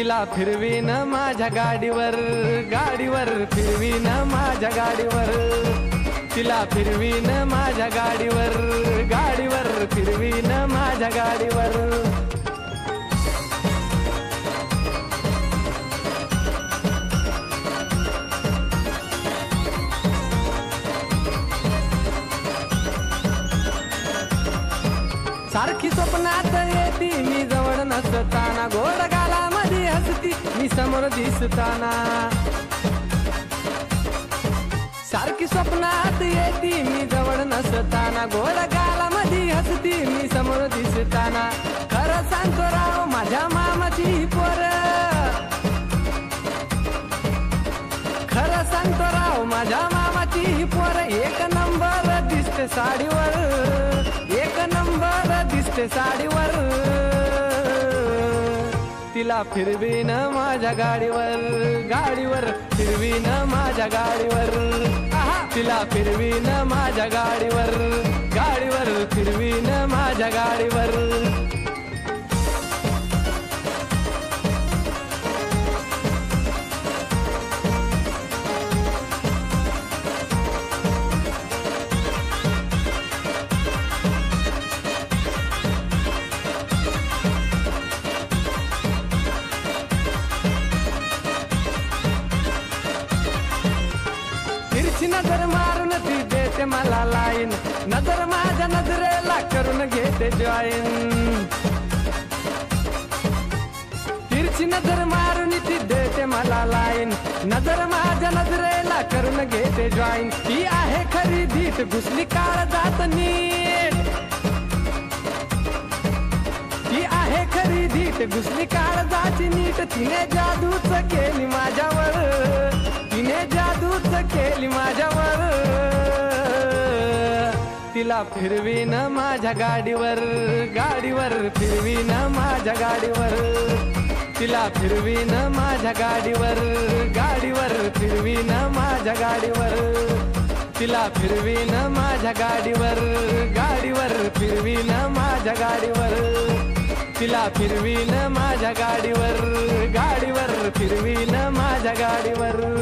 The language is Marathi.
तिला फिरवीन माझ्या गाडीवर, गाडीवर फिरवीन माझ्या गाडीवर, तिला फिरवीन माझ्या गाडीवर, गाडीवर फिरवीन माझ्या गाडीवर. सारखी स्वप्नात येती मी जवळ नसताना, गोड गालामध्ये हसती मी समोर दिसताना. सारखी स्वप्नात येती मी जवळ नसताना, गोड गालामध्ये हसती मी समोर दिसताना. खरं सांगतो राव माझ्या मामाची पोर, खरं सांगतो राव माझ्या मामाची पोर. एक नंबर दिसते साडीवर, एक नंबर दिसते साडीवर. तिला फिरवीन माझ्या गाडीवर, गाडीवर फिरवीन माझ्या गाडीवर. तिला फिरवीन माझ्या गाडीवर, गाडीवर फिरवीन माझ्या गाडीवर. तिरछी नजर मारून ती देते मला लाईन, नजर माझ्या नजरेला करून घेते जॉईन. तिरछी नजर मारून ती देते मला लाईन, नजर माझ्या नजरेला करून घेते जॉईन. ती आहे खरी धीट घुसली काळ जात नीट, ती आहे खरी धीट घुसली काळ जाती नीट. तिने जादूच केली माझ्यावर, तिने जादूच केली माझ्यावर. तिला फिरवीन माझ्या गाडीवर, गाडीवर फिरवीन माझ्या गाडीवर. तिला फिरवीन माझ्या गाडीवर, गाडीवर फिरवीन माझ्या गाडीवर. तिला फिरवीन माझ्या गाडीवर, गाडीवर फिरवीन माझ्या गाडीवर. तिला फिरवीन माझ्या गाडीवर, गाडीवर फिरवीन माझ्या गाडीवर.